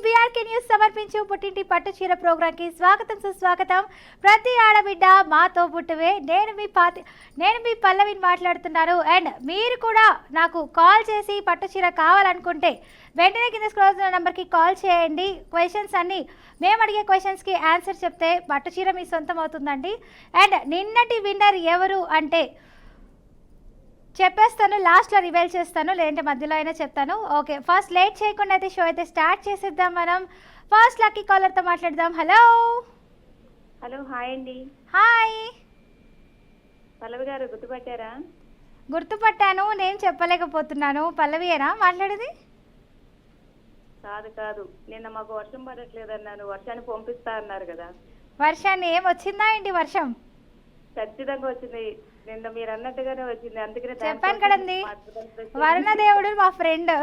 BRK news సమర్పించు పుట్టింటి పట్టు చీర ప్రోగ్రామ్ కి స్వాగతం సుస్వాగతం. ప్రతి ఆడబిడ్డ మాతో పుట్టువే. నేను మీ పల్లవిని మాట్లాడుతున్నాను. అండ్ మీరు కూడా నాకు కాల్ చేసి పట్టు చీర కావాలనుకుంటే వెంటనే కింద స్క్రోల్ అవుతున్న నంబర్కి కాల్ చేయండి. క్వశ్చన్స్ అన్ని మేము అడిగే క్వశ్చన్స్కి ఆన్సర్ చెప్తే పట్టు చీర మీ సొంతం అవుతుందండి. అండ్ నిన్నటి విన్నర్ ఎవరు అంటే చెప్పేస్తాను, లాస్ట్లో రివీల్ చేస్తాను, లేదంటే మధ్యలో అయినా చెప్తాను. ఓకే, ఫస్ట్ లేట్ చేయకుండా అయితే షో అయితే స్టార్ట్ చేసేద్దాం. మనం ఫస్ట్ లక్కీ కాలర్తో మాట్లాడదాం. హలో హలో, హాయ్ అండి. హాయ్ పల్లవి గారు గుర్తుపట్టారా? గుర్తుపట్టాను, నేను చెప్పలేకపోతున్నాను. పల్లవియేనా మాట్లాడేది? కాదు కాదు, నిన్న మాకు వర్షం పడట్లేదు అన్నాను, వర్షాన్ని పంపిస్తా అన్నారు కదా. వర్షాన్ని ఏం వచ్చిందా ఏంటి? వర్షం ఖచ్చితంగా వచ్చింది, నిన్న మీరు అన్నట్టుగానే వచ్చింది. అందుకనే చెప్పాను కదండి, వరుణదేవుడు మా ఫ్రెండ్.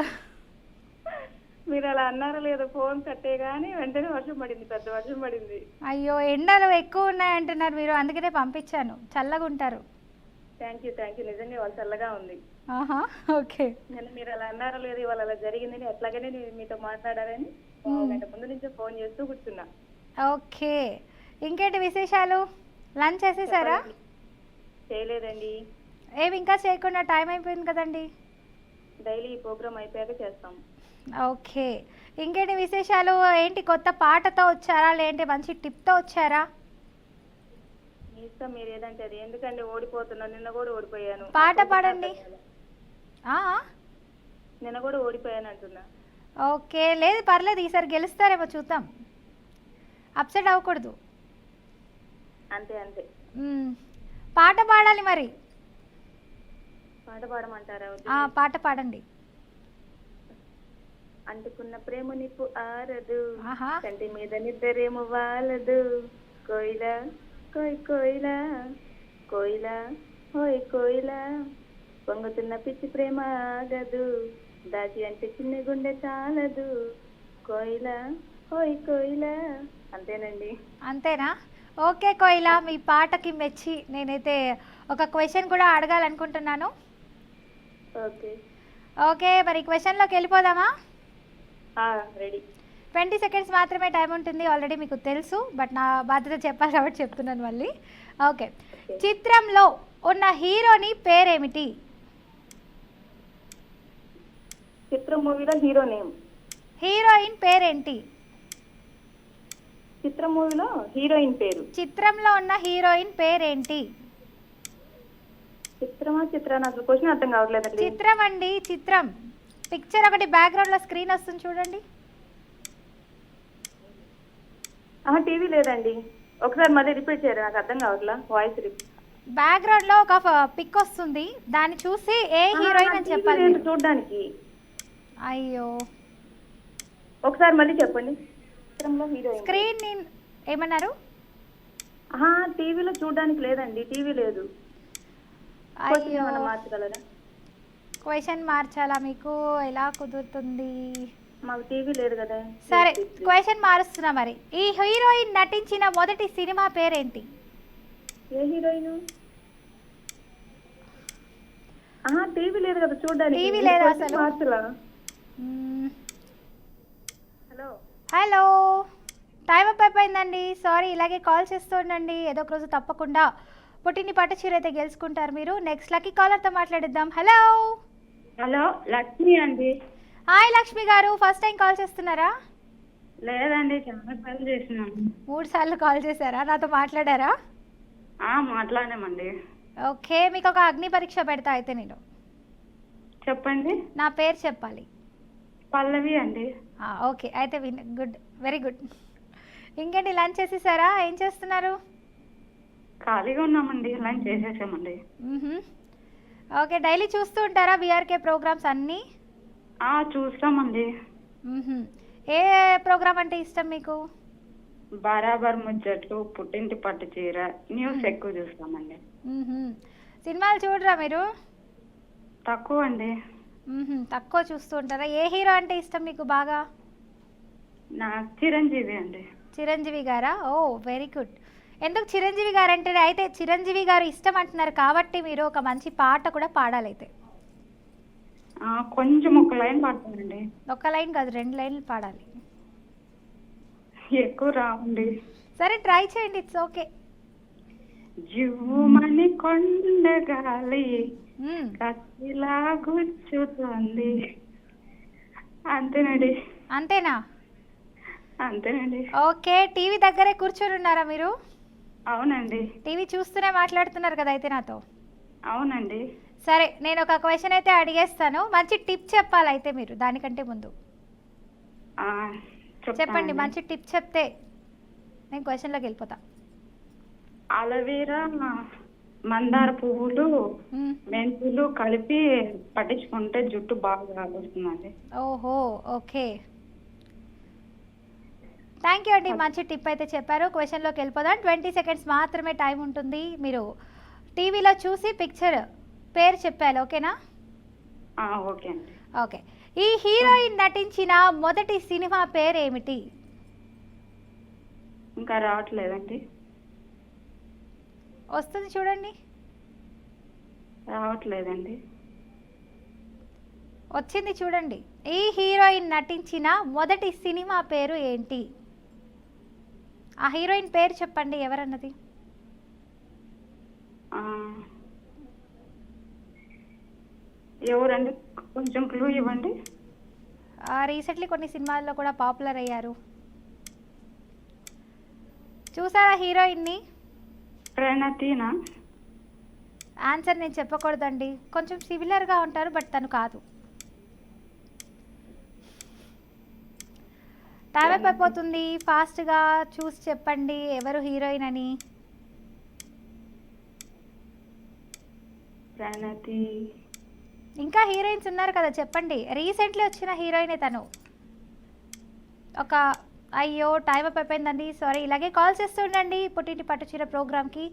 మీరు అలా అన్నారో లేదో ఫోన్ కట్టే గానీ వెంటనే వర్షం పడింది, పెద్ద వర్షం పడింది. అయ్యో, ఎండలు ఎక్కువ ఉన్నాయంటున్నారు మీరు, అందుకనే పంపించాను. చల్లగా ఉంటారు. థ్యాంక్ యూ, నిజంగా వాళ్ళు చల్లగా ఉంది. ఓకే, నిన్న మీరు అలా అన్నారో లేదు, ఇవాళ అలా జరిగిందని ఎట్లాగనే నేను మీతో మాట్లాడాలని గంట ముందు నుంచే ఫోన్ చేస్తూ కూర్చున్నా. ఓకే, ఇంకేంటి విశేషాలు? లంచ్ చేసేసారా? చేయలేదండి. ఏమి ఇంకా చేయకుండా? టైం అయిపోయింది కదండి. డైలీ ఈ ప్రోగ్రామ్ అయిపోయాక చేస్తాం. ఓకే, ఇంకేంటి విశేషాలు? ఏంటి కొత్త పాటతో వచ్చారా, లేదంటే మంచి టిప్తో వచ్చారా? మీ ఇష్టం, మీరు ఏదంటే అది. ఎందుకంటే ఓడిపోతున్నా, నిన్న కూడా ఓడిపోయాను. పాట పాడండి. నిన్న కూడా ఓడిపోయాను అంటున్నా. ఓకే, లేదు పర్లేదు, ఈసారి గెలుస్తారేమో చూద్దాం. అప్సెట్ అవ్వకూడదు. అంతే అంతే. పాట పాడాలి మరి. పాట పాడమంటారా? పాట పాడండి. అంటుకున్న ప్రేమ నిప్పు ఆరదు, కంటి మీద నిద్రేమో వాలదు. కోయిలా కోయ్ కోయిలా, కోయిలా హోయ్ కోయిలా, పొంగుతున్న పిచ్చి ప్రేమ ఆగదు, దాచి అంటే చిన్న గుండె చాలదు. కోయిలా హోయ్ కోయిలా. అంతేనండి. అంతేనా? ఓకే కోయిలా, మీ పాటకి మెచ్చి నేనైతే ఒక క్వశ్చన్ కూడా అడగాలనుకుంటున్నాను. ఓకే ఓకే, మరి క్వశ్చన్లోకి వెళ్ళిపోదామా? రెడీ. 20 సెకండ్స్ మాత్రమే టైం ఉంటుంది, ఆల్రెడీ మీకు తెలుసు, బట్ నా బాధ్యత చెప్పాలి కాబట్టి చెప్తున్నాను మళ్ళీ. ఓకే, చిత్రంలో ఉన్న హీరోని పేరేమిటి? చిత్రం మూవీలో హీరో నేమ్. హీరోయిన్ పేరేంటి? చిత్రం మూవీలో హీరోయిన్ పేరు. చిత్రంలో ఉన్న హీరోయిన్ పేరేంటి? చిత్రాన్ని అసలు క్వశ్చన్ అర్థం కావట్లేదండి. చిత్రం అండి, చిత్రం. పిక్చర్ ఒకటి బ్యాక్గ్రౌండ్ లో స్క్రీన్ వస్తుంది చూడండి. టీవీ లేదండి, ఒకసారి మళ్ళీ రిపీట్ చేయరు, నాకు అర్థం కావట్లా వాయిస్. బ్యాక్గ్రౌండ్ లో ఒక పిక్ వస్తుంది, దాన్ని చూసి ఏ హీరోయిన్ అని చెప్పాలి చూడడానికి. అయ్యో, ఒకసారి మళ్ళీ చెప్పండి. చిత్రంలో హీరోయిన్ స్క్రీన్ ఏమన్నారు? టీవీలో చూడడానికి లేదండి, టీవీ లేదు. అయ్యో, మార్చగలరా? క్వశ్చన్ మార్చాలా? మీకు ఎలా కుదురుతుంది? మాకు టీవీ లేదు కదా. సరే, క్వశ్చన్ మారుస్తున్నా. మరి ఈ హీరోయిన్ నటించిన మొదటి సినిమా పేరేంటి? ఏ హీరోయిన్? టీవీ లేదు కదా చూడడానికి. టీవీ లేదు అసలు. హలో హలో, టైం అప్ అయిపోయిందండి. సారీ, ఇలాగే కాల్ చేస్తూ ఉండండి. ఏదో ఒక రోజు తప్పకుండా పుట్టింటి పట్టు చీర అయితే గెలుచుకుంటారు మీరు. నెక్స్ట్ లక్కీ కాలర్తో మాట్లాడిద్దాం. హలో హలో, లక్ష్మి అండి. హాయ్ లక్ష్మి గారు, ఫస్ట్ టైం కాల్ చేస్తున్నారా? లేదండి, చాలా సార్లు చేసినాను. 3 సార్లు కాల్ చేశారా? నాతో మాట్లాడారా? మాట్లాడామండి. ఓకే, మీకు ఒక అగ్ని పరీక్ష పెడతా అయితే నేను. చెప్పండి. నా పేరు చెప్పాలి. పల్లవి అండి. ఓకే, అయితే గుడ్, వెరీ గుడ్. ఇంకేంటి, లంచ్ చేసేసారా? ఏం చేస్తున్నారు? ఖాళీగా ఉన్నామండి, లంచ్ చేసేసామండి. ఓకే, డైలీ చూస్తూ ఉంటారా బీఆర్కే ప్రోగ్రామ్స్ అన్నీ? చూస్తామండి. ఏ ప్రోగ్రామ్ అంటే ఇష్టం మీకు? బరాబర్ ముచ్చట్లు, పుట్టింటి పట్టు చీర, న్యూస్ ఎక్కువ చూస్తామండి. సినిమాలు చూడరా మీరు? తక్కువ అండి. తక్కువ చూస్తూ ఉంటారా? ఏ హీరో అంటే ఇష్టం మీకు బాగా? నాకు చిరంజీవి అండి. చిరంజీవి గారా? ఓ వెరీ గుడ్. ఎందుకు చిరంజీవి గారు అంటే? అయితే చిరంజీవి గారు ఇష్టం అంటున్నారు కాబట్టి మీరు ఒక మంచి పాట కూడా పాడాలి అయితే. కొంచెం ఒక లైన్ పాడతానండి. ఒక లైన్ కాదు, 2 లైన్లు పాడాలి. ఎక్కువ రావండి. సరే ట్రై చేయండి, ఇట్స్ ఓకే. జువ్వుమని కొండగాలి కత్తిలా గుచ్చుతుంది. అంతేనండి. అంతేనా? అంతేనండి. ఓకే, టీవీ దగ్గరే కూర్చొని ఉన్నారా మీరు? అవునండి. టీవీ చూస్తూనే మాట్లాడుతున్నారు కదా అయితే నాతో. అవునండి. సరే, నేను ఒక క్వశ్చన్ అయితే అడిగేస్తాను, మంచి టిప్ చెప్పాలి అయితే మీరు దానికంటే ముందు. ఆ, చెప్పండి, చెప్తానండి. మంచి టిప్ చెప్తే నేను క్వశ్చన్లోకి వెళ్ళిపోతా. అలవీరా, మందార పువ్వులు, మ్మ్. మెంతులు కలిపి పట్టించుకుంటే జుట్టు బాగా వస్తుందండి. ఓహో, ఓకే. థ్యాంక్ యూ అండి, మంచి టిప్ అయితే చెప్పారు. క్వశ్చన్లోకి వెళ్ళిపోదాం. 20 సెకండ్స్ మాత్రమే టైం ఉంటుంది. మీరు టీవీలో చూసి పిక్చర్ పేరు చెప్పాలి, ఓకేనా? ఓకే అండి. ఓకే. ఈ హీరోయిన్ నటించిన మొదటి సినిమా పేరు ఏమిటి? ఇంకా రావట్లేదండి. వస్తుంది చూడండి. రావట్లేదండి. వచ్చింది చూడండి. ఈ హీరోయిన్ నటించిన మొదటి సినిమా పేరు ఏంటి? ఆ హీరోయిన్ పేరు చెప్పండి, ఎవరన్నది? ఆ, ఎవరండి? కొంచెం క్లూ ఇవ్వండి. రీసెంట్లీ కొన్ని సినిమాల్లో కూడా పాపులర్ అయ్యారు. చూసారా హీరోయిన్ని? ప్రణతినా? ఆన్సర్ నేను చెప్పకూడదండి, కొంచెం సిమిలర్గా ఉంటారు, బట్ తను కాదు. టైం అయిపోతుంది, ఫాస్ట్గా చూసి చెప్పండి ఎవరు హీరోయిన్ అని. ప్రణతి. ఇంకా హీరోయిన్స్ ఉన్నారు కదా, చెప్పండి. రీసెంట్లీ వచ్చిన హీరోయినే తను. అయ్యో టైం అప్ అయిపోయిందండి, సారీ. ఇలాగే కాల్ చేస్తూ ఉండండి పుట్టింటి పట్టుచీర ప్రోగ్రామ్కి.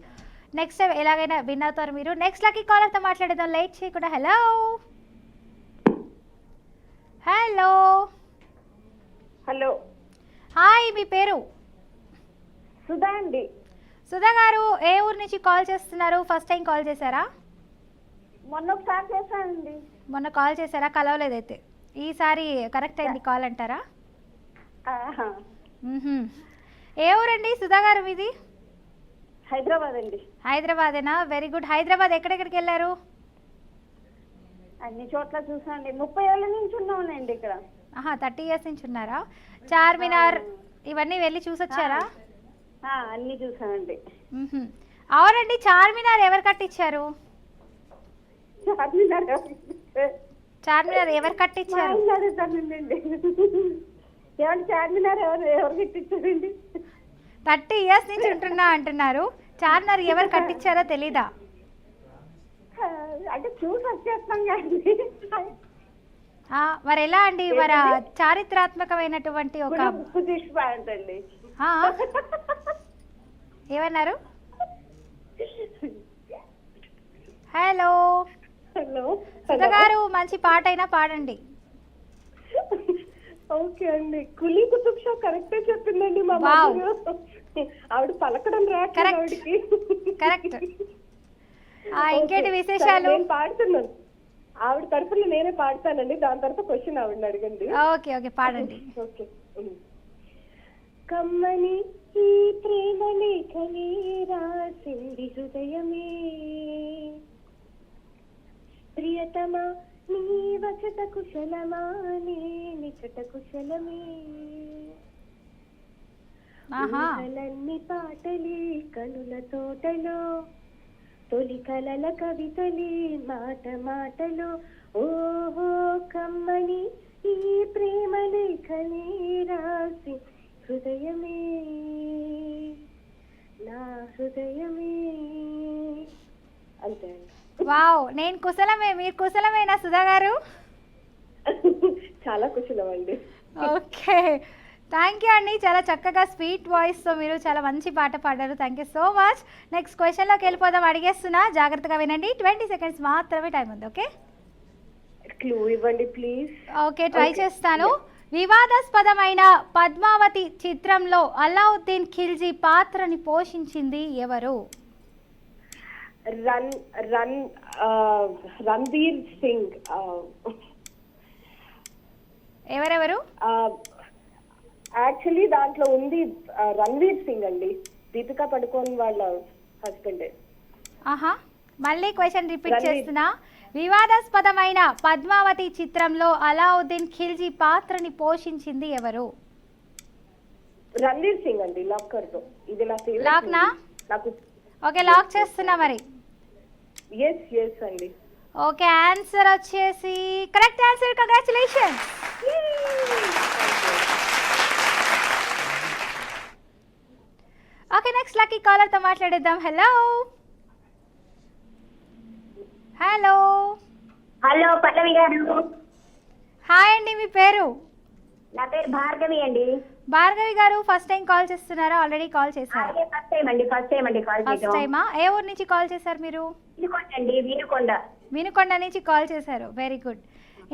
నెక్స్ట్ టైం ఎలాగైనా విన్ అవుతారు మీరు. నెక్స్ట్ లక్కీ కాలర్తో మాట్లాడేద్దాం, లేట్ చేయకుండా. Hello hello hello. హాయ్, మీ పేరు? సుధా అండి. సుధా గారు, ఏ ఊరు నుంచి కాల్ చేస్తున్నారు? ఫస్ట్ టైం కాల్ చేశారా? మొన్న ఒకసారి చేశానండి. మొన్న కాల్ చేశారా? కలవలేదైతే. ఈసారి కరెక్ట్ అయింది కాల్ అంటారా? ఏ ఊరండి సుధా గారు మీది? హైదరాబాద్ అండి. హైదరాబాదేనా? Very good. హైదరాబాద్ ఎక్కడెక్కడికి వెళ్ళారు? అన్ని చోట్ల చూసాండి. 30 ఏళ్ళ నుంచి ఉన్నామండి ఇక్కడ. 30 ఇయర్స్ నుంచి ఉన్నారా? చార్మినార్ ఇవన్నీ వెళ్ళి చూసొచ్చారా? అన్ని చూసానండి. అవునండి, చార్మినార్ ఎవరు కట్టించారు? చార్మినార్ ఎవరు కట్టించారు? ఏమంటే చార్మినార్ ఎవరు కట్టించారండి? 30 ఇయర్స్ నుంచి ఉంటున్నా అంటున్నారు. చార్మినార్ ఎవరు కట్టించారో తెలీదా? అంటే చూసి వచ్చేస్తాం కానీ. మరి ఎలా అండి? మరి చారిత్రాత్మకమైనటువంటి ఒక తీసిపోయండి. ఏమన్నారు? హలో హలో సుధా గారు, మంచి పాట అయినా పాడండి. ఓకే అండి. కులీ కుతుబ్ షా కరెక్టే చెప్పిందండి మా వావ్. ఆవిడ పలకడం రాక ఆవిడకి. కరెక్ట్. ఇంకేంటి విశేషాలు? నేను పాడుతున్నాను. ఆవిడ తరఫున నేనే పాడతానండి. దాని తర్వాత క్వశ్చన్ ఆవిడని అడగండి. ఓకే ఓకే, పాడండి. ఓకే. కమ్మని ఈ ప్రేమ లేఖని రాసింది హృదయమే, ప్రియతమా నీ వచట కుశలమా నీ నిచట కుశలమే, ఊహలన్నీ పాటలే కనుల తోటలో, తొలి కలల కవితలే మాట మాటలో, ఓహో కమ్మని ఈ ప్రేమ లేఖని రాసి హృదయమే, నా హృదయమే. అంతే అండి. వావ్, నేను కుశలమే. మీరు కుశలమేనా సుధా గారు? చాలా కుశలం అండి. ఓకే, థ్యాంక్ యూ అండి. చాలా చక్కగా స్వీట్ వాయిస్తో మీరు చాలా మంచి పాట పాడారు. Thank you so much. Next క్వశ్చన్లోకి వెళ్ళిపోదాం, అడిగేస్తున్నా, జాగ్రత్తగా వినండి. 20 సెకండ్స్ మాత్రమే టైం ఉంది, ఓకే? క్లూ ఇవ్వండి ప్లీజ్. ఓకే, ట్రై చేస్తాను. వివాదాస్పదమైన పద్మావతి చిత్రంలో అలావుద్దీన్ ఖిల్జీ పాత్రని పోషించింది ఎవరు? రణ్బీర్ సింగ్. ఎవరెవరు? యాక్చువల్లీ దాంట్లో ఉంది రణ్వీర్ సింగ్ అండి, దీపికా పడుకోన్ వాళ్ళ హస్బెండ్. ఆహా, మళ్ళీ క్వశ్చన్ రిపీట్ రణ్వీర్. చేస్తున్నా. వివాదాస్పదమైన పద్మావతి చిత్రంలో అలావుద్దీన్ ఖిల్జీ పాత్రని పోషించింది ఎవరు? రణ్వీర్ సింగ్ అండి, లాకర్ తో. ఇది నా ఫేవరెట్ లాక్ నా? movie. నాకు ఓకే, లాక్ చేస్తున్నా మరి. ఎస్ అండి. ఓకే, ఆన్సర్ వచ్చేసి correct answer. Congratulation. Okay, next lucky కాలర్తో మాట్లాడేద్దాం. హలో హలో హలో పల్లవి గారు, హాయ్ అండి, మీ పేరు? నా పేరు భార్గవి అండి. భార్గవి గారు, ఫస్ట్ టైం కాల్ చేస్తున్నారా? ఆల్రెడీ కాల్ చేశారా? అలాగే ఫస్ట్ టైం అండి కాల్ ఫస్ట్ చేయడం. టైమా? ఏ ఊరు నుంచి కాల్ చేశారు మీరు? వినుకొండ అండి, వినుకొండ. వినుకొండ నుంచి కాల్ చేశారు. Very good.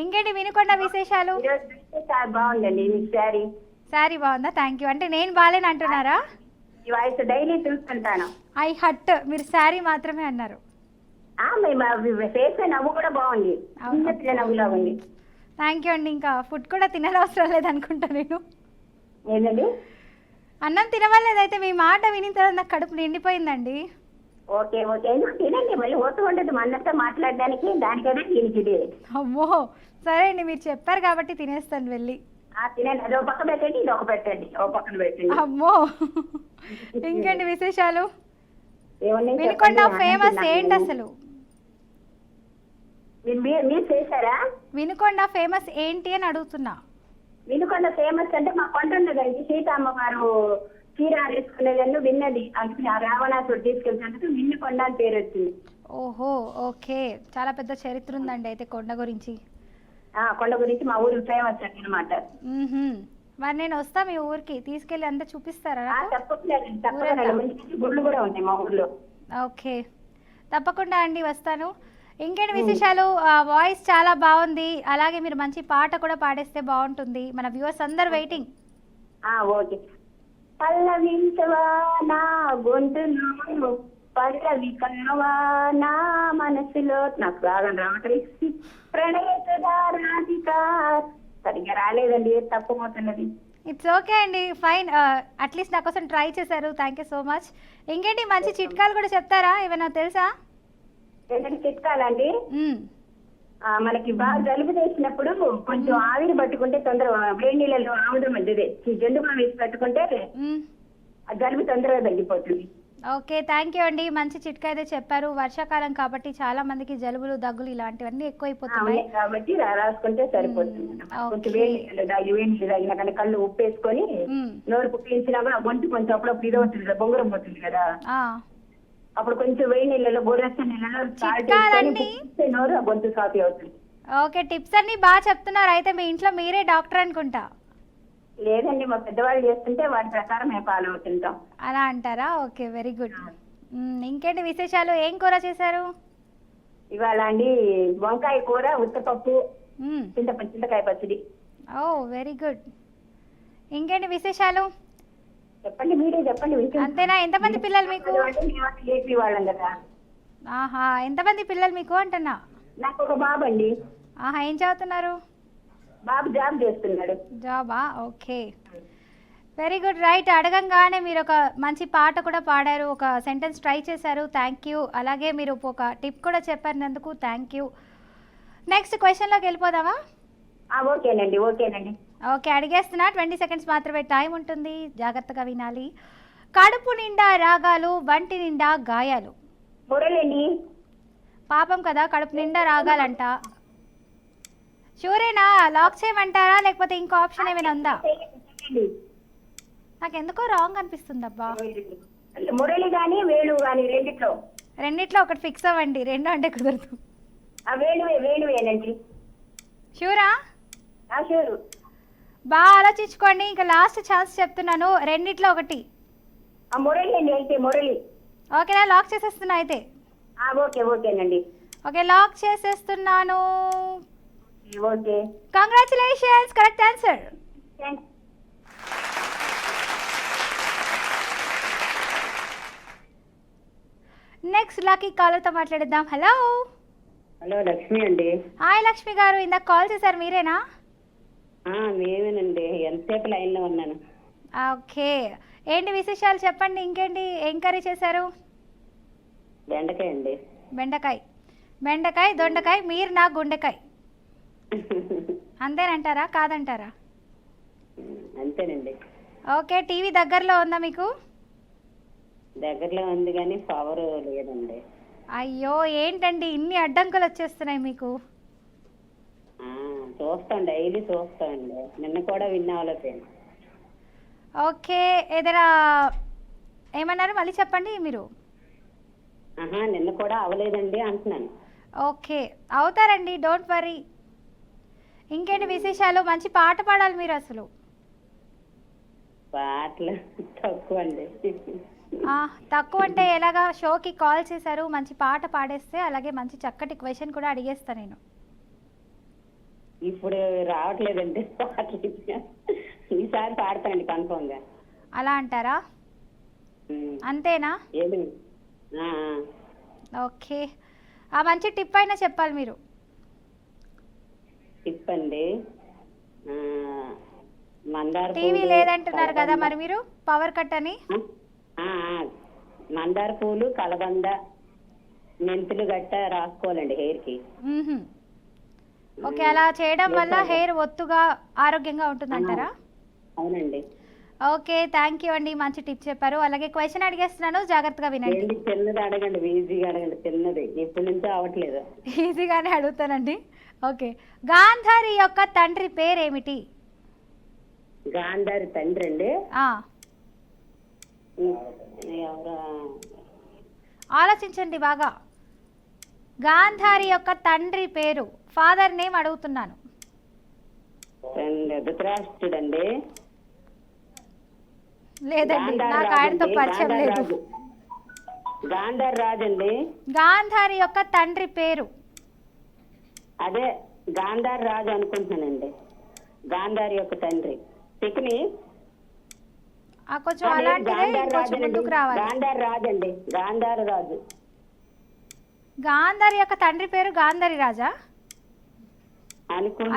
ఇంకేంటి వినుకొండ విశేషాలు? ఈరోజు చూస్తే చాలా బాగుందండి మీ శారీ. సారీ బాగుందా? Thank you. అంటే నేను బాగాలేని అంటున్నారా? ఈ వాయిస్ డైలీ చూస్తుంటాను. ఐ హట్, మీరు శారీ మాత్రమే అన్నారు. ఫేస్ నవ్వు కూడా బాగుంది, చిన్న పిల్ల నవ్వులా ఉంది. థ్యాంక్ యూ అండి. ఇంకా ఫుడ్ కూడా తిననవసరం లేదనుకుంటా నేను. ఏంటండి? అన్నం తినవలేదైతే మీ మాట విని తర్వాత నాకు కడుపు నిండిపోయిందండి. ఓకే ఎందుకు తినండి, మళ్ళీ ఓటు ఉండదు మనంతా మాట్లాడడానికి, దానికైనా దీనికి ఇది. అమ్మో, సరే అండి, మీరు చెప్పారు కాబట్టి తినేస్తాను వెళ్ళి. తినండి, అదో పక్క పెట్టండి, ఇది ఒక పెట్టండి, ఓ పక్కన పెట్టండి. అమ్మో, ఇంకేంటి విశేషాలు? ఏమన్నా వినుకొండ చెప్పండి, ఫేమస్ అన్నం ఏంటి తిన్నాను. అసలు? మీరు చేశారా? వినుకొండ ఫేమస్ ఏంటి అని అడుగుతున్నా. వినుకొండ ఫేమస్ అంటే మా కొండ ఉన్నదండి, సీతమ్మ గారు చీర వేసుకునేదాన్ని విన్నది, అందుకని ఆ రావణాసుడు తీసుకెళ్తున్నందుకు వినుకొండ అని పేరు వచ్చింది. ఓహో, ఓకే, చాలా పెద్ద చరిత్ర ఉందండి అయితే కొండ గురించి. కొండ గురించి మా ఊరు ఫేమస్ అండి అనమాట. మరి నేను వస్తా మీ ఊరికి, తీసుకెళ్ళి అంతా చూపిస్తారా నాకు? తప్పకుండా మంచి మంచి గుళ్ళు కూడా ఉంటాయి మా ఊర్లో. ఓకే, తప్పకుండా అండి, వస్తాను. ఇంకేంటి విశేషాలు? వాయిస్ చాలా బాగుంది, అలాగే మీరు మంచి పాట కూడా పాడేస్తే బాగుంటుంది. మన వ్యూవర్స్ అందరు వెయిటింగ్. ఓకే. పల్లవించవా నా గొంతులో, పల్లవి కావా నా మనసులో. నాకు రాగం రావట్లేదు. ప్రణయసుధారాధిక సరిగ్గా రాలేదండి, తప్పమవుతున్నది. ఇట్స్ ఓకే అండి, ఫైన్. అట్లీస్ట్ నా కోసం ట్రై చేశారు. Thank you so much. ఇంకేంటి మంచి చిట్కాలు కూడా చెప్తారా? ఏమైనా తెలుసా? ఏంటంటే చిట్కాలండి, మనకి బాగా జలుబు చేసినప్పుడు కొంచెం ఆవిరి పట్టుకుంటే తొందరగా, వేడి నీళ్ళలో ఆముదం అంటే జెండు బాం వేసి పట్టుకుంటే ఆ జలుబు తొందరగా తగ్గిపోతుంది. ఓకే, థ్యాంక్ యూ అండి. మంచి చిట్కా అయితే చెప్పారు. వర్షాకాలం కాబట్టి చాలా మందికి జలుబులు, దగ్గులు ఇలాంటివన్నీ ఎక్కువైపోతున్నాయి కాబట్టి రాసుకుంటే సరిపోతుంది. కొంచెం వేడి నీళ్ళు తాగినా కానీ కళ్ళు ఉప్పు వేసుకొని నోరు పుట్టించినా కూడా గొంతు కొంచెం అప్పుడప్పుడు ఇది అవుతుంది కదా, బొంగురం పోతుంది కదా, అప్పుడు కొంచెం వేడి నీళ్ళలో గోరెచ్చ నీళ్ళలో నోరు ఆ గొంతు సాఫీ అవుతుంది. ఓకే, టిప్స్ అన్ని బాగా చెప్తున్నారు. అయితే మీ ఇంట్లో మీరే డాక్టర్ అనుకుంటా. లేదండి, మా పెద్దవాళ్ళు చేస్తుంటే వాటి ప్రకారం మేము ఫాలో అవుతుంటాం. అలా అంటారా? Okay, very good. ఇంకేంటి విశేషాలు? ఏం కూర చేశారు ఇవాళ అండి? వంకాయ కూర, ఉత్తపప్పు, చింతకాయ పచ్చడి. ఓ, వెరీ గుడ్. ఇంకేంటి విశేషాలు? చెప్పండి, మీరే చెప్పండి. అంతేనా? ఎంతమంది పిల్లలు మీకు? ఏపీ వాళ్ళం కదా. ఆహా, ఎంతమంది పిల్లలు మీకు అంటున్నా? నాకు ఒక బాబు అండి. ఆహా, ఏం చదువుతున్నారు? బాబు జాబ్ చేస్తున్నాడు. జాబా? Okay, very good. రైట్, అడగంగానే మీరు ఒక మంచి పాట కూడా పాడారు, ఒక సెంటెన్స్ ట్రై చేశారు. Thank you. అలాగే మీరు ఒక టిప్ కూడా చెప్పారినందుకు థ్యాంక్ యూ. నెక్స్ట్ క్వశ్చన్లోకి వెళ్ళిపోదామా? ఓకేనండి. ఓకే, అడిగేస్తున్నా. 20 సెకండ్స్ మాత్రమే టైం ఉంటుంది, జాగ్రత్తగా వినాలి. కడుపు నిండా రాగాలు, వంటి నిండా గాయాలు. మురళి. పాపం కదా, కడుపు నిండా రాగాలంట. షూరేనా? లాక్ చేయమంటారా లేకపోతే ఇంకో ఆప్షన్ ఏమైనా ఉందా? నాకు ఎందుకో రాంగ్ అనిపిస్తుంది అబ్బా. మురళి గాని వేణు గాని రెండిట్లో ఒకటి ఫిక్స్ అవ్వండి, రెండు అంటే కుదరదు. వేణువేనండి. షూరా? షూరు. బాగా ఆలోచించుకోండి, ఇంకా లాస్ట్ ఛాన్స్ చెప్తున్నాను, రెండిట్లో ఒకటి. మురళి అండి, అయితే మురళి. ఓకేనా? లాక్ చేసేస్తున్నా అయితే. ఓకేనండి. ఓకే, లాక్ చేసేస్తున్నాను. Okay, congratulations, correct answer. Next lucky కాలర్తో మాట్లాడిద్దాం. హలో లక్ష్మి అండి. హాయ్ లక్ష్మి గారు, ఇందాక కాల్ చేశారు మీరేనా? మేమేనండి, ఎంతసేపు లైన్లో ఉన్నాను. ఓకే. ఏంటి విశేషాలు చెప్పండి, ఇంకేంటి, ఏం కర్రీ చేశారు? బెండకాయ అండి. బెండకాయ. బెండకాయ, దొండకాయ, మీరు నా గుండెకాయ. అంతేనంటారా, కాదంటారా? అంతేనండి. ఓకే. టీవీ దగ్గరలో ఉందా మీకు? దగ్గరలో ఉంది కానీ పవర్ లేదండి. అయ్యో, ఏంటండి ఇన్ని అడ్డంకులు వచ్చేస్తున్నాయి మీకు? చూస్తాం, డైలీ చూస్తామండి. నిన్న కూడా విన్ అవ్వలేకపోయాను. ఓకే. ఏదైనా ఏమన్నారు, మళ్ళీ చెప్పండి మీరు. నిన్న కూడా అవ్వలేదండి అంటున్నాను. ఓకే, అవుతారండి, డోంట్ వరీ. ఇంకేంటి విశేషాలు? మంచి పాట పాడాలి మీరు అసలు. పాటలు తక్కువ అండి. తక్కువ అంటే ఎలాగా? షోకి కాల్ చేశారు, మంచి పాట పాడేస్తే అలాగే మంచి చక్కటి క్వశ్చన్ కూడా అడిగేస్తా నేను. ఇప్పుడు రావట్లేదండి పాటలు. ఈసారి పాడతాండి కన్ఫర్మ్ గా. అలా అంటారా? అంతేనా? ఏది? ఓకే. ఆ మంచి టిప్ అయినా చెప్పాలి మీరు. టిప్ అండి, మందార టీవీ పూలు, లేదంటున్నారు కదా కలబంద. మరి మీరు, పవర్ కట్ అని. మందార పూలు, కలబంద, మెంతులు గట్ట రాసుకోవాలండి హెయిర్ కి. ఓకే, అలా చేయడం వల్ల హెయిర్ ఒత్తుగా ఆరోగ్యంగా ఉంటుందంటారా? అవునండి. ఓకే, థ్యాంక్ యూ అండి, మంచి టిప్ చెప్పారు. అలాగే క్వశ్చన్ అడిగేస్తున్నాను, జాగ్రత్తగా వినండి. ఏంటి చిన్నది అడగండి, ఈజీగా అడగండి. చిన్నది ఇప్పటి నుంచో అవ్వట్లేదు. ఈజీగానే అడుగుతానండి. ఓకే. గాంధారి యొక్క తండ్రి పేరేమిటి? గాంధారి తండ్రి అండి. ఎవరా? ఆలోచించండి బాగా. గాంధారి యొక్క తండ్రి పేరు, ఫాదర్ నేమ్ అడుగుతున్నాను. ధృతరాష్ట్రుడండి. లేదండి, నాకు ఆయనతో పరిచయం లేదు. గాంధార్ రాజు అండి. గాంధారి యొక్క తండ్రి పేరు అదే గాంధార్ రాజు అనుకుంటున్నానండి. గాంధారి యొక్క తండ్రి శకుని. కొంచెం అలాంటిదే, కొంచెం ముందుకు రావాలి. గాంధార్ రాజు అండి. గాంధార్ రాజు. గాంధారి యొక్క తండ్రి పేరు గాంధారి రాజా?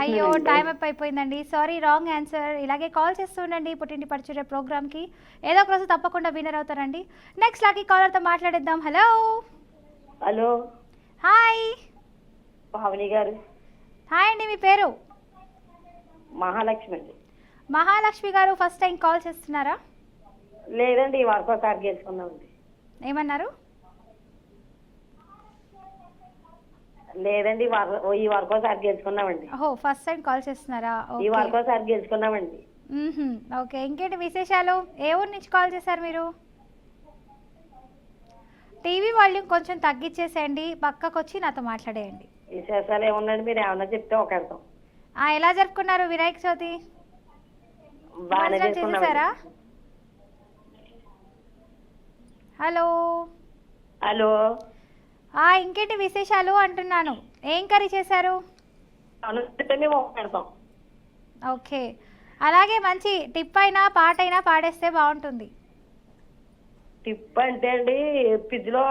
అయ్యో, టైం అప్ అయిపోయిందండి, సారీ, రాంగ్ ఆన్సర్. ఇలాగే కాల్ చేస్తూ ఉండండి పుట్టింటి పరిచయ ప్రోగ్రామ్కి, ఏదో ఒక రోజు తప్పకుండా విన్నర్ అవుతారండి. నెక్స్ట్ లాకి కాలర్తో మాట్లాడేద్దాం. హలో. హలో. హాయ్ పావని గారు. హాయ్ అండి, మీ పేరు? మహాలక్ష్మి అండి. మహాలక్ష్మి గారు, ఫస్ట్ టైం కాల్ చేస్తున్నారా? లేదండి, ఈ వరకు ఒకసారి చేసుకున్నామండి. ఏమన్నారు? లేదండి, ఈ వరకు ఒకసారి గెలుచుకున్నామండి. ఓహో, ఫస్ట్ టైం కాల్ చేస్తున్నారా? ఈ వరకు ఒకసారి గెలుచుకున్నామండి. ఓకే. ఇంకేంటి విశేషాలు? ఏ ఊరు నుంచి కాల్ చేశారు మీరు? టీవీ వాల్యూమ్ కొంచెం తగ్గించేసేయండి, పక్కకు వచ్చి నాతో మాట్లాడేయండి. విశేషాలు ఏముందండి, మీరు ఏమన్నా చెప్తే ఒక అర్థం. ఎలా జరుపుకున్నారు వినాయక చవితి? బాగానే చేశారా? హలో. హలో. ఇంకేంటి విశేషాలు అంటున్నాను. ఏం కర్రీ చేశారు? ఓకే. అలాగే మంచి టిప్ అయినా పాట అయినా పాడేస్తే బాగుంటుంది. టిప్ అంటే అండి, ఫ్రిడ్జ్ లో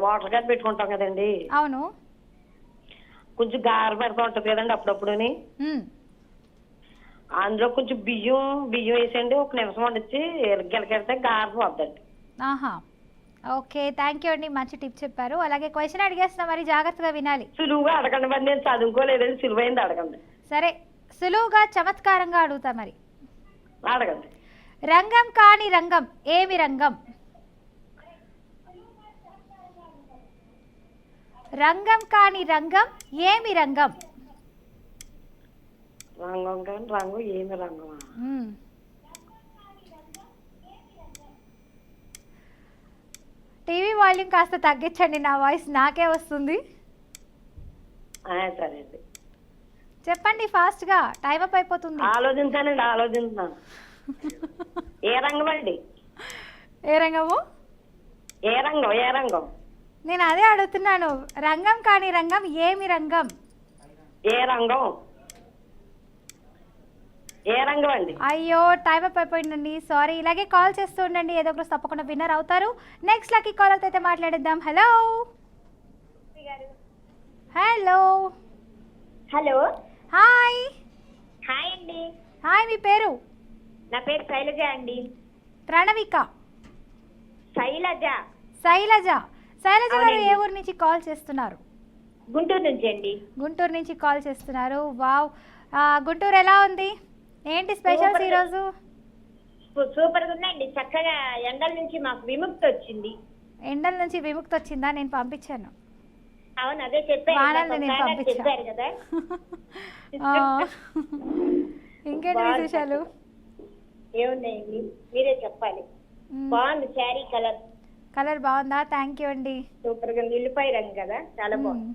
వాటర్ క్యాన్ పెట్టుకుంటాం కదండి. అవును. కొంచెం గార పెడతా ఉంటుంది కదండి అప్పుడప్పుడుని. అందులో కొంచెం బియ్యం వేసేయండి, ఒక నిమిషం వండించి గిలకెడితే గార పోద్దండి. ఓకే, థ్యాంక్ యూ అండి, మంచి టిప్ చెప్పారు. అలాగే క్వశ్చన్ అడిగేస్తున్నా, మరి జాగ్రత్తగా వినాలి. సులువుగా అడగండి, మరి నేను చదువుకోలేదండి, సులువైంది అడగండి. సరే, సులువుగా చమత్కారంగా అడుగుతా మరి. అడగండి. రంగం కాని రంగం ఏమి రంగం? రంగం కాని రంగం ఏమి రంగం? రంగం కాని రంగు ఏమి రంగమా? టీవీ వాల్యూమ్ కాస్త తగ్గించండి, నా వాయిస్ నాకే వస్తుంది. సరే అండి, చెప్పండి ఫాస్ట్గా, టైం అప్ అయిపోతుంది. ఆలోచించుతున్నాను. ఏ రంగం అండి? ఏ రంగము? ఏ రంగం? నేను అదే అడుగుతున్నాను. రంగం కాని రంగం ఏమి రంగం? ఏ రంగం అండి? అయ్యో, టైం అప్ అయిపోయిందండి, సారీ. ఇలాగే కాల్ చేస్తూ ఉండండి, ఏదో ఒకరోజు తప్పకుండా విన్నర్ అవుతారు. నెక్స్ట్ లక్కీ కాలర్ అయితే మాట్లాడేద్దాం. Hello. Hello. Hello. Hi. Hi అండి. హాయ్, మీ పేరు? నా పేరు శైలజ అండి. ప్రణవిక. శైలజ. శైలజ. శైలజ గారు అవునండి. ఏ ఊరు నుంచి కాల్ చేస్తున్నారు? గుంటూరు నుంచి అండి. గుంటూరు నుంచి కాల్ చేస్తున్నారు. వావ్. గుంటూరు ఎలా ఉంది? ఏంటి స్పెషల్స్ సూపర్గా. ఈరోజు? సూపర్గా ఉన్నాయండి. చక్కగా ఎండల నుంచి మాకు విముక్తి వచ్చింది. ఎండల నుంచి విముక్తి వచ్చిందా? నేను పంపించాను. అవును, అదే చెప్పారు. వానల్ని నాకు నేను ఒకసారి పంపించా. చెప్పారు కదా. ఆ. ఇంకేంటి బాగుంది. విశేషాలు? ఏమున్నాయండి, మీరే చెప్పాలి. బాగుంది శారీ కలర్. కలర్ బాగుందా? థ్యాంక్ యూ అండి. సూపర్ గా నిల్లిపాయ రంగు కదా, చాలా బాగుంది.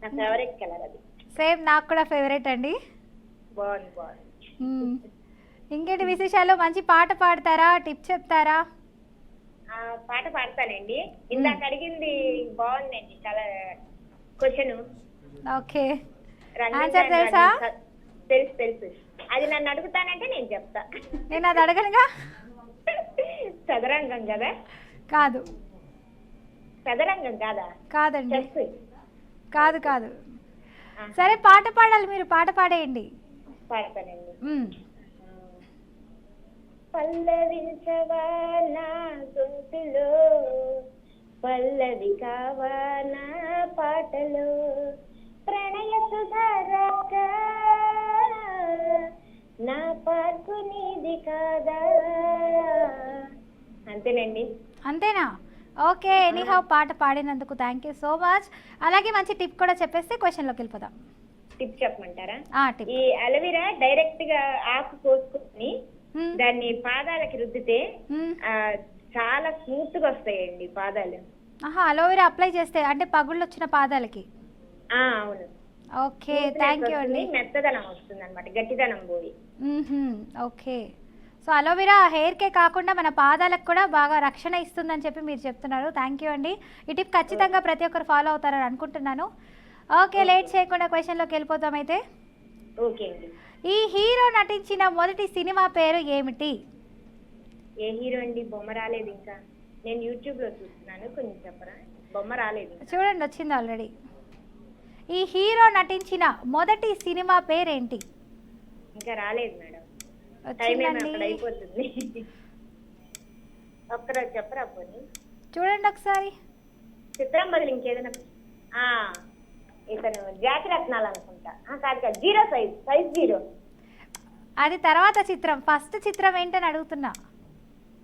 నా ఫేవరెట్ కలర్ అది. సేమ్ నాకు కూడా ఫేవరెట్ అండి. బాగుంది బాగుంది. ఇంకేంటి విశేషాలు? మంచి పాట పాడతారా? టిప్ చెప్తారా? పాట పాడతానండి. ఇందాక అడిగింది బాగుందండి చాలా క్వశ్చన్. ఓకే. ఆన్సర్ తెలుసా? తెలుసు తెలుసు. అది నన్ను అడుగుతానంటే నేను చెప్తా. నేను అది అడగనుగా. చదరంగం కదా? కాదు. చదరంగం కాదా? కాదండి. చెస్. కాదు కాదు. సరే పాట పాడాలి, మీరు పాట పాడేయండి. పాడతానండి. పల్లవించవా నా గొంతులో, పల్లవి కావా నా పాటలో, ప్రణయ సుధారక నా పార్కు నీది కాదా. అంతేనండి. అంతేనా? ఓకే. ఎనీహౌ పాట పాడినందుకు థ్యాంక్ యూ సో మచ్. అలాగే మంచి టిప్ కూడా చెప్పేస్తే క్వశ్చన్లోకి వెళ్ళిపోదాం. టిప్ చెప్పమంటారా? టిప్. ఈ అలోవెరా డైరెక్ట్ గా ఆకు కోసుకొని దాన్ని పాదాలకి రుద్దితే చాలా స్మూత్ గా వస్తాయండి పాదాలు. అలోవెరా అప్లై చేస్తే అంటే పగుళ్ళు వచ్చిన పాదాలకి? అవును. ఓకే థ్యాంక్ యూ అండి. మెత్తదనం వస్తుంది అనమాట, గట్టిదనం పోయి. ఓకే. సో అలోవెరా హెయిర్కే కాకుండా మన పాదాలకు కూడా బాగా రక్షణ ఇస్తుందని చెప్పి మీరు చెప్తున్నారు. థ్యాంక్ యూ అండి. ఈ టిప్ ఖచ్చితంగా ప్రతి ఒక్కరు ఫాలో అవుతారని అనుకుంటున్నాను. ఓకే, లేట్ చేయకుండా క్వశ్చన్లోకి వెళ్ళిపోతాం అయితే. ఓకే అండి. ఈ హీరో నటించిన మొదటి సినిమా పేరు ఏమిటి? ఏ హీరో అండి? బొమ్మ రాలేదు ఇంకా. నేను యూట్యూబ్ లో చూస్తున్నాను, కొంచెం చెప్పరా? బొమ్మ రాలేదు. చూడండి వచ్చింది ఆల్రెడీ. ఈ హీరో నటించిన మొదటి సినిమా పేరేంటి? ఇంకా రాలేదు మేడం. టైం ఏమో అక్కడ వచ్చిందండి. అయిపోతుంది. ఒక్కరోజు చెప్పరా పోనీ? చూడండి ఒకసారి. చిత్రం బదులు ఇంకేదైనా. ఇతను జాతి రత్నాలు అనుకుంటా. కాదు కాదు, జీరో సైజ్ జీరో. అది తర్వాత చిత్రం. ఫస్ట్ చిత్రం ఏంటని అడుగుతున్నా.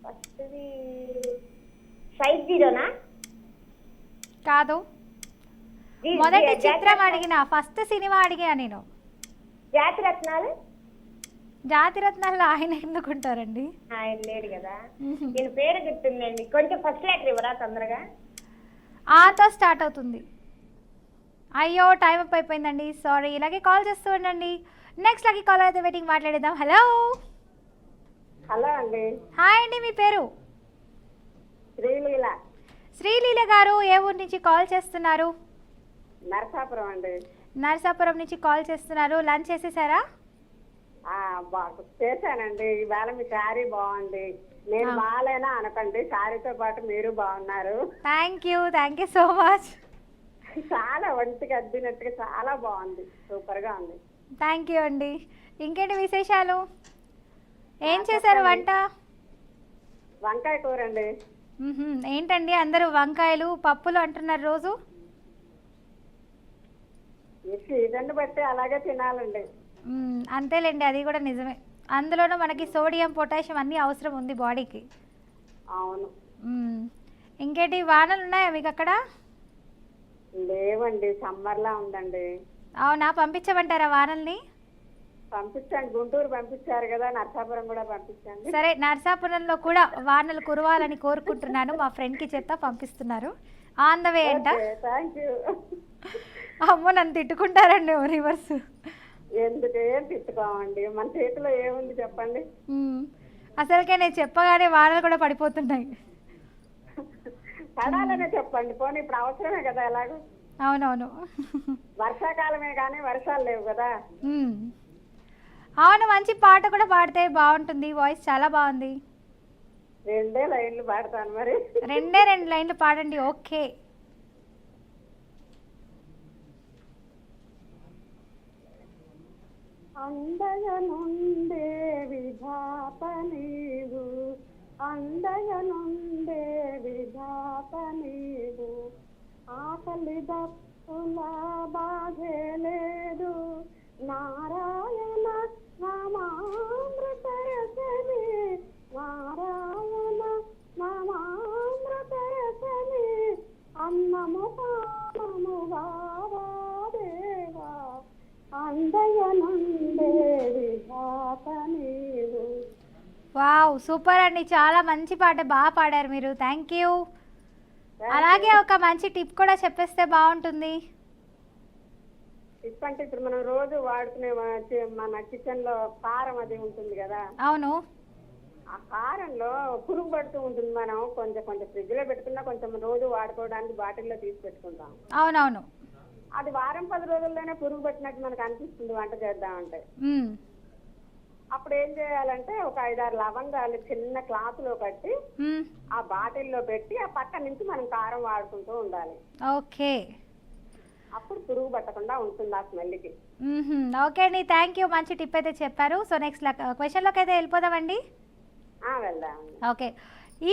ఫస్ట్ సైజ్ జీరోనా? కాదు, మొదటి చిత్రం అడిగిన, ఫస్ట్ సినిమా అడిగా నేను. జాతి రత్నాలు. జాతి రత్నాల్లో ఆయన ఎందుకుంటారండి? ఆయన లేడు కదా. నేను పేరు గుర్తుందండి, కొంచెం ఫస్ట్ లెటర్ ఇవ్వరా తొందరగా? ఆతో స్టార్ట్ అవుతుంది. అయ్యో టైం అప్ అయిపోయిందండి, సారీ. ఇలాగే కాల్ చేస్తూ ఉండండి. నెక్స్ట్ లకి కాల్ అయితే వెయిటింగ్, మాట్లాడేద్దాం. హలో. హలో అండి. హాయ్ అండి, మీ పేరు? శ్రీలీల. శ్రీలీల గారు ఏ ఊరు నుంచి కాల్ చేస్తున్నారు? నరసాపురం అండి. నరసాపురం నుంచి కాల్ చేస్తున్నారు. లంచ్ చేసేసారా? చేశానండి. ఈవేళ మీ శారీ బాగుంది. నేను బాగాలేనా అనకండి, శారీతో పాటు మీరు బాగున్నారు. Thank you so much. చాలా ఒంటికి అద్దినట్టుగా చాలా బాగుంది, సూపర్ గా ఉంది. థ్యాంక్ యూ అండి. ఇంకేంటి విశేషాలు? ఏం చేశారు వంట? వంకాయ కూర అండి. ఏంటండి అందరూ వంకాయలు పప్పులు అంటున్నారు రోజు? సీజన్ బట్టి అలాగే తినాలండి. అంతేలేండి, అది కూడా నిజమే. అందులోనూ మనకి సోడియం పొటాషియం అన్నీ అవసరం ఉంది బాడీకి. అవును. ఇంకేంటి, వానలు ఉన్నాయా మీకు అక్కడ? లేవండి, సమ్మర్ లా ఉందండి. అవునా, పంపించమంటారా వానల్ని? పంపించండి, గుంటూరు పంపించారు కదా, నరసాపురం కూడా పంపించండి. సరే, నరసాపురంలో కూడా వానలు కురవాలని కోరుకుంటున్నాను. మా ఫ్రెండ్కి చెప్తా, పంపిస్తున్నారు. ఆన్ ద వే అంట. Thank you. అమ్మో నన్ను తిట్టుకుంటారండి రివర్స్. ఎందుకేం తిట్టుకోమండి, మన చేతిలో ఏముంది చెప్పండి. అసలుకే నేను చెప్పగానే వానలు కూడా పడిపోతున్నాయి. పడాలనే చెప్పండి, పోనీ ఇప్పుడు అవసరమే కదా ఎలాగో. అవునవును, వర్షాకాలమే కానీ వర్షాలు లేవు కదా. అవును, మంచి పాట కూడా పాడితే బాగుంటుంది. వాయిస్ చాలా బాగుంది. 2 లైన్లు పాడతాను మరి. 2 లైన్లు పాడండి. ఓకే. అందగనుండే విధాత నీవు, అందగనుండే విధాత నీవు, ఆకలి దప్పుల బాధే లేదు, నారాయణ నామామృత రసమే, నారాయణ నామామృత రసమే, అన్నము పానముగా దేవా, అందగనుండే విధాత నీవు. వావ్, సూపర్ అండి, చాలా మంచి పాట, బాగా పాడారు మీరు. Thank you. అలాగే ఒక మంచి టిప్ కూడా చెప్పేస్తే బాగుంటుంది. టిప్ అంటే ఇప్పుడు మనం రోజు వాడుకునే మన కిచెన్ లో కారం అది ఉంటుంది కదా, అవును. ఆ కారంలో పురుగు పడుతూ ఉంటుంది. మనం కొంచెం కొంచెం ఫ్రిడ్జ్ లో పెట్టుకున్నా కొంచెం రోజు వాడుకోవడానికి బాటిల్లో తీసి పెట్టుకుంటాం. అవునవును. అది వారం 10 రోజుల్లోనే పురుగు పట్టినట్టు మనకు అనిపిస్తుంది వంట చేద్దామంటే. అప్పుడు ఏం చేయాలంటే ఒక 5-6 లవంగాలు చిన్న క్లాత్ లో కట్టి ఆ బాటిల్లో పెట్టి ఆ పక్క నుంచి మనం కారం వాడుకుంటూ ఉండాలి. ఓకే, అప్పుడు పురుగు పట్టకుండా ఉంటుంది ఆ స్మెల్కి. ఓకే అండి, థ్యాంక్ యూ. మంచి టిప్ అయితే చెప్పారు. సో నెక్స్ట్ క్వశ్చన్లోకి అయితే వెళ్ళిపోదామండి. వెళ్దాం. ఓకే,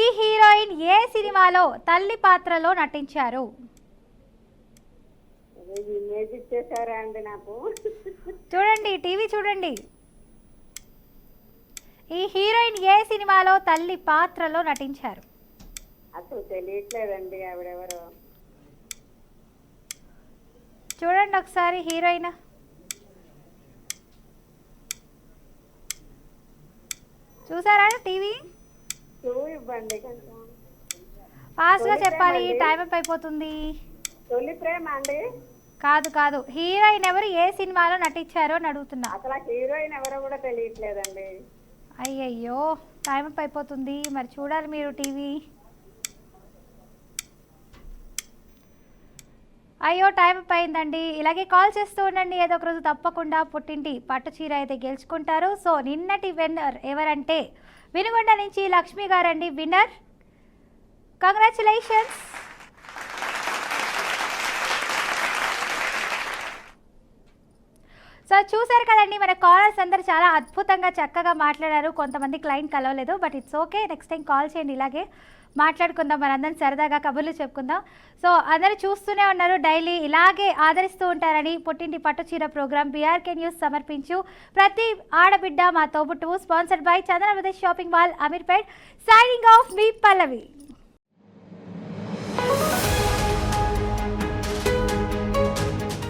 ఈ హీరోయిన్ ఏ సినిమాలో తల్లి పాత్రలో నటించారు? ఇమేజ్ ఇచ్చేసారా అండి నాకు? చూడండి, టీవీ చూడండి. ఈ హీరోయిన్ ఏ సినిమాలో తల్లి పాత్రలో నటించారు? అసలు తెలియట్లేదండి ఆవిడెవరో. చూడండి ఒకసారి హీరోయిన్. చూసారా టీవీ? ఇవ్వండి కొంచెం ఫాస్ట్గా చెప్పాలి, టైం అప్ అయిపోతుంది. తొలి ప్రేమ అండి? కాదు కాదు, హీరోయిన్ ఎవరు, ఏ సినిమాలో నటించారో అని అడుగుతున్నా. అసలు హీరోయిన్ ఎవరో కూడా తెలియట్లేదండి. అయ్యయ్యో, టైం అప్ అయిపోతుంది, మరి చూడాలి మీరు టీవీ. అయ్యో, టైం అప్ అయిందండి. ఇలాగే కాల్ చేస్తూ ఉండండి, ఏదో ఒక రోజు తప్పకుండా పుట్టింటి పట్టు చీర అయితే గెలుచుకుంటారు. సో నిన్నటి విన్నర్ ఎవరంటే వినుగొండ నుంచి లక్ష్మి గారండి విన్నర్. కంగ్రాచులేషన్స్. సో చూసారు కదండి, మన కాలర్స్ అందరు చాలా అద్భుతంగా చక్కగా మాట్లాడారు. కొంతమంది క్లయింట్ కలవలేదు, but it's okay. Next time call చేయండి, ఇలాగే మాట్లాడుకుందాం, మనందరం సరదాగా కబుర్లు చెప్పుకుందాం. సో అందరూ చూస్తూనే ఉన్నారు, డైలీ ఇలాగే ఆదరిస్తూ ఉంటారని పుట్టింటి పట్టు చీర ప్రోగ్రామ్ బీఆర్కే న్యూస్ సమర్పించు ప్రతి ఆడబిడ్డ మా తోబుట్టువు, sponsored by Chandana shopping mall, Ameerpet. Signing off, మీ పల్లవి.